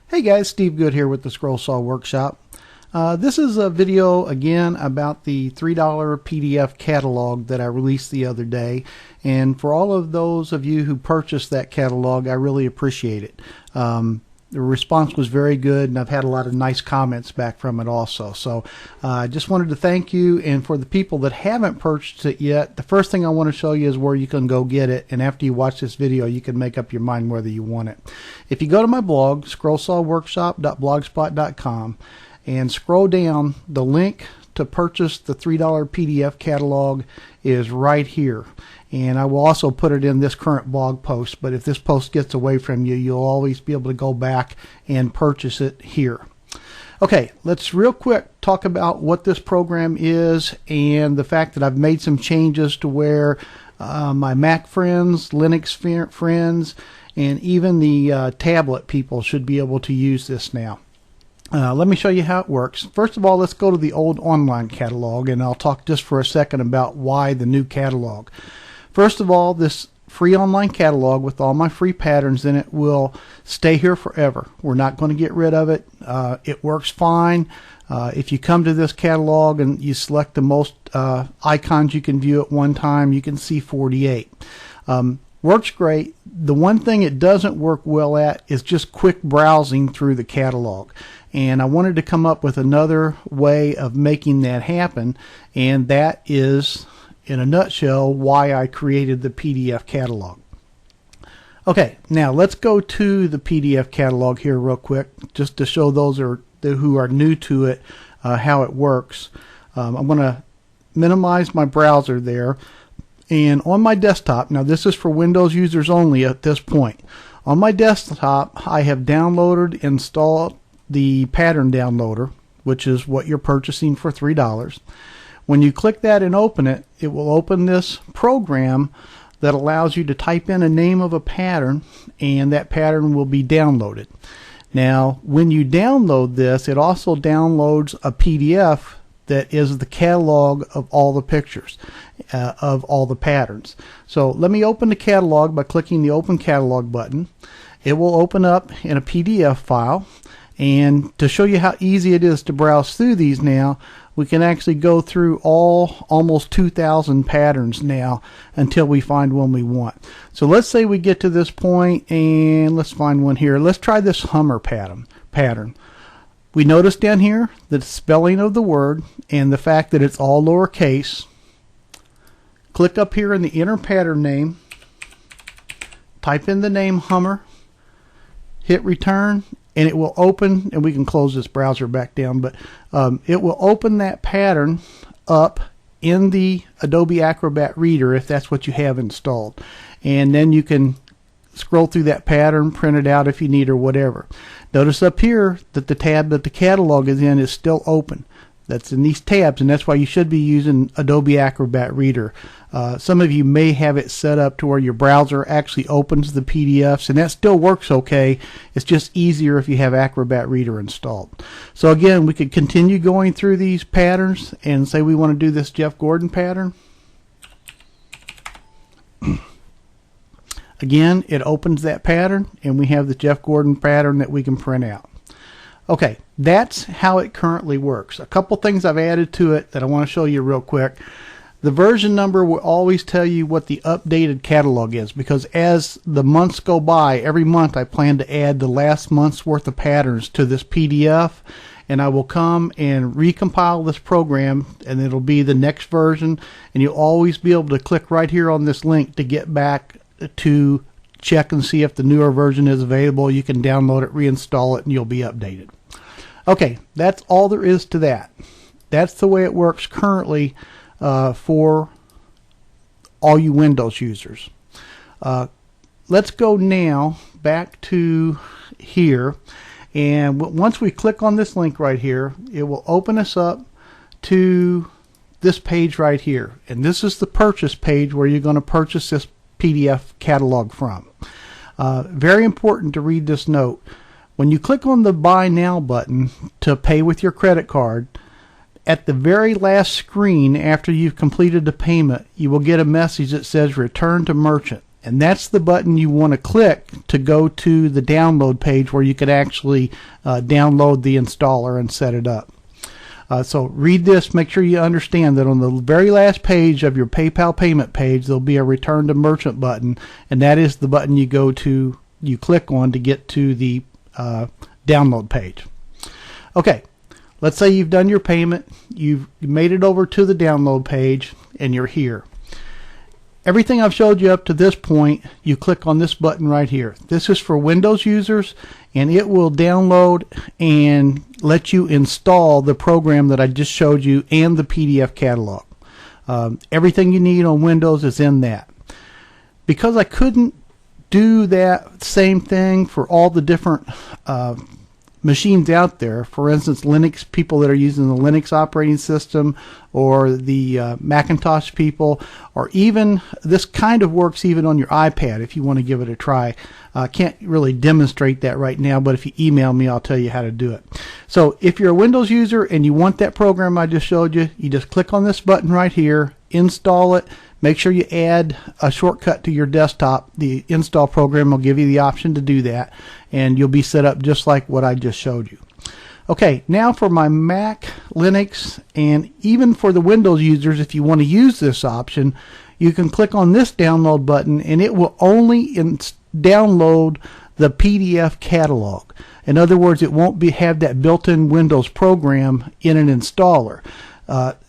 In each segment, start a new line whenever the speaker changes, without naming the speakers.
Hey guys, Steve Good here with the Scrollsaw Workshop. This is a video again about the $3 PDF catalog that I released the other day, and for all of those of you who purchased that catalog, I really appreciate it. The response was very good, and I've had a lot of nice comments back from it also. So I just wanted to thank you, and for the people that haven't purchased it yet, the first thing I want to show you is where you can go get it, and after you watch this video you can make up your mind whether you want it. If you go to my blog, scrollsawworkshop.blogspot.com, and scroll down, the link to purchase the $3 PDF catalog is right here. And I will also put it in this current blog post, but if this post gets away from you, you'll always be able to go back and purchase it here. Okay, let's real quick talk about what this program is and the fact that I've made some changes to where my Mac friends, Linux friends, and even the tablet people should be able to use this now. Let me show you how it works. First of all, let's go to the old online catalog, and I'll talk just for a second about why the new catalog. First of all, this free online catalog with all my free patterns in it will stay here forever. We're not going to get rid of it. It works fine. If you come to this catalog and you select the most icons you can view at one time, you can see 48. Works great. The one thing it doesn't work well at is just quick browsing through the catalog. And I wanted to come up with another way of making that happen, and that is, in a nutshell, why I created the PDF catalog. Okay, now let's go to the PDF catalog here real quick, just to show those who are new to it how it works. I'm going to minimize my browser there, and on my desktop, now this is for Windows users only at this point. On my desktop, I have downloaded, installed the pattern downloader, which is what you're purchasing for $3. When you click that and open it, it will open this program that allows you to type in a name of a pattern, and that pattern will be downloaded. Now, when you download this, it also downloads a PDF that is the catalog of all the pictures of all the patterns. So let me open the catalog by clicking the Open Catalog button. It will open up in a PDF file, and to show you how easy it is to browse through these now, we can actually go through almost 2,000 patterns now until we find one we want. So let's say we get to this point and let's find one here. Let's try this Hummer pattern. We notice down here the spelling of the word and the fact that it's all lowercase. Click up here in the inner pattern name, type in the name Hummer, hit return, and it will open, and we can close this browser back down, but it will open that pattern up in the Adobe Acrobat Reader if that's what you have installed. And then you can scroll through that pattern, print it out if you need, or whatever. Notice up here that the tab that the catalog is in is still open. That's in these tabs, and that's why you should be using Adobe Acrobat Reader. Some of you may have it set up to where your browser actually opens the PDFs, and that still works okay. It's just easier if you have Acrobat Reader installed. So again, we could continue going through these patterns and say we want to do this Jeff Gordon pattern. Again, it opens that pattern, and we have the Jeff Gordon pattern that we can print out. Okay, that's how it currently works. A couple things I've added to it that I want to show you real quick. The version number will always tell you what the updated catalog is, because as the months go by, every month I plan to add the last month's worth of patterns to this PDF, and I will come and recompile this program, and it'll be the next version, and you'll always be able to click right here on this link to get back to check and see if the newer version is available. You can download it, reinstall it, and you'll be updated. Okay, that's all there is to that. That's the way it works currently for all you Windows users. Let's go now back to here, and once we click on this link right here, it will open us up to this page right here, and this is the purchase page where you're going to purchase this PDF catalog from. Very important to read this note. When you click on the Buy Now button to pay with your credit card, at the very last screen after you've completed the payment, you will get a message that says Return to Merchant. and that's the button you want to click to go to the download page where you could actually download the installer and set it up. So read this, make sure you understand that on the very last page of your PayPal payment page there'll be a return to merchant button, and that is the button you click on to get to the download page. Okay, let's say you've done your payment, you've made it over to the download page, and you're here. Everything I've showed you up to this point, you click on this button right here. This is for Windows users, and it will download and let you install the program that I just showed you and the PDF catalog. Everything you need on Windows is in that. Because I couldn't do that same thing for all the different machines out there, for instance Linux people that are using the Linux operating system, or the Macintosh people, or even this kind of works even on your iPad if you want to give it a try. I can't really demonstrate that right now, but if you email me I'll tell you how to do it. So if you're a Windows user and you want that program I just showed you, you just click on this button right here, install it. Make sure you add a shortcut to your desktop. The install program will give you the option to do that, and you'll be set up just like what I just showed you. Okay, now for my Mac, Linux, and even for the Windows users, if you want to use this option, you can click on this download button and it will only download the PDF catalog. In other words, it won't have that built-in Windows program in an installer,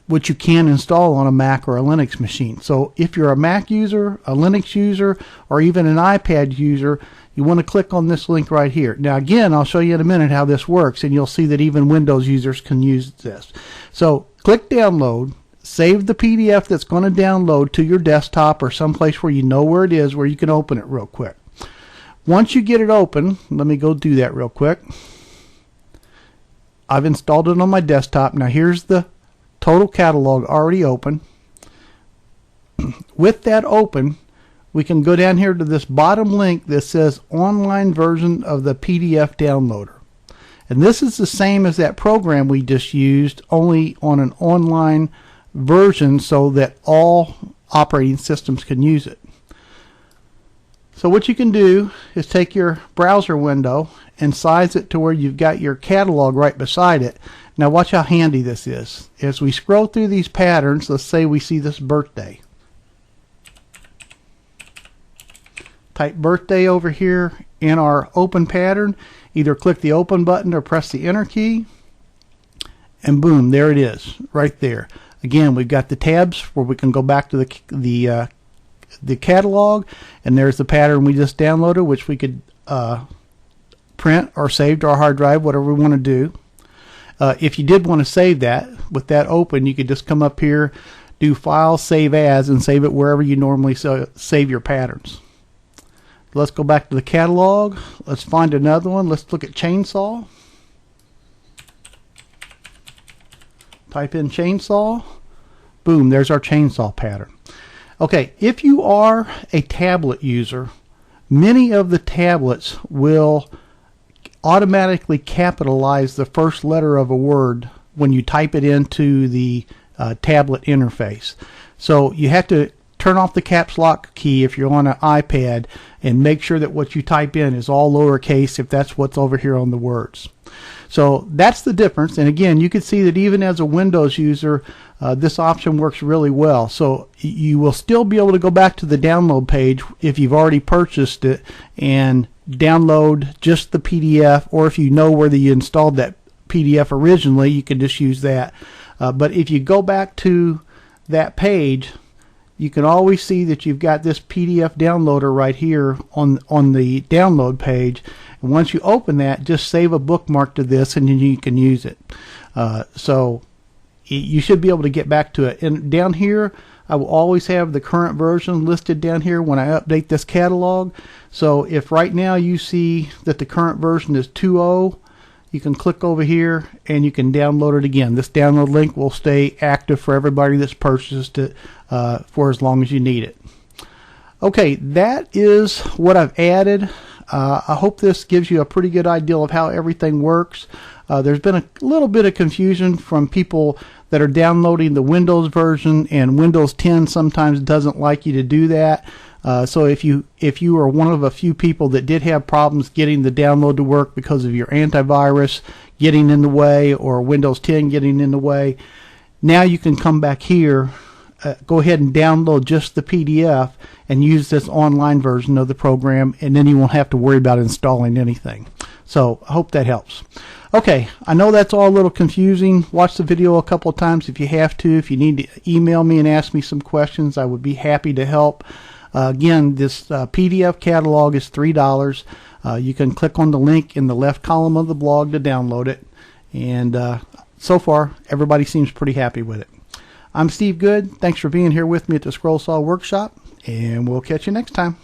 which you can install on a Mac or a Linux machine. So if you're a Mac user, a Linux user, or even an iPad user, you want to click on this link right here. Now again, I'll show you in a minute how this works, and you'll see that even Windows users can use this. So click download, save the PDF that's going to download to your desktop or someplace where you know where it is, where you can open it real quick. Once you get it open, let me go do that real quick. I've installed it on my desktop. Now here's the total catalog already open. With that open, we can go down here to this bottom link that says online version of the PDF downloader. And this is the same as that program we just used, only on an online version so that all operating systems can use it. So what you can do is take your browser window and size it to where you've got your catalog right beside it. Now watch how handy this is. As we scroll through these patterns, let's say we see this birthday. Type birthday over here in our open pattern. Either click the open button or press the enter key, and boom, there it is right there. Again, we've got the tabs where we can go back to the catalog, and there's the pattern we just downloaded, which we could print or save to our hard drive, whatever we want to do. If you did want to save that, with that open, you could just come up here, do File, Save As, and save it wherever you normally save your patterns. Let's go back to the catalog. Let's find another one. Let's look at chainsaw. Type in chainsaw. Boom, there's our chainsaw pattern. Okay, if you are a tablet user, many of the tablets will automatically capitalize the first letter of a word when you type it into the tablet interface. So you have to turn off the caps lock key if you're on an iPad and make sure that what you type in is all lowercase if that's what's over here on the words. So that's the difference. And again, you can see that even as a Windows user, this option works really well. So you will still be able to go back to the download page if you've already purchased it and download just the PDF, or if you know where you installed that PDF originally, you can just use that. But if you go back to that page, you can always see that you've got this PDF downloader right here on the download page. And once you open that, just save a bookmark to this and then you can use it. So you should be able to get back to it. And down here, I will always have the current version listed down here when I update this catalog. So if right now you see that the current version is 2.0, you can click over here and you can download it again. This download link will stay active for everybody that's purchased it for as long as you need it. Okay, that is what I've added. I hope this gives you a pretty good idea of how everything works. There's been a little bit of confusion from people that are downloading the Windows version, and Windows 10 sometimes doesn't like you to do that. So if you are one of a few people that did have problems getting the download to work because of your antivirus getting in the way or Windows 10 getting in the way, now you can come back here, go ahead and download just the PDF and use this online version of the program, and then you won't have to worry about installing anything. So I hope that helps. Okay, I know that's all a little confusing. Watch the video a couple of times if you have to. If you need to email me and ask me some questions, I would be happy to help. Again, this PDF catalog is $3. You can click on the link in the left column of the blog to download it. And so far, everybody seems pretty happy with it. I'm Steve Good. Thanks for being here with me at the Scrollsaw Workshop, and we'll catch you next time.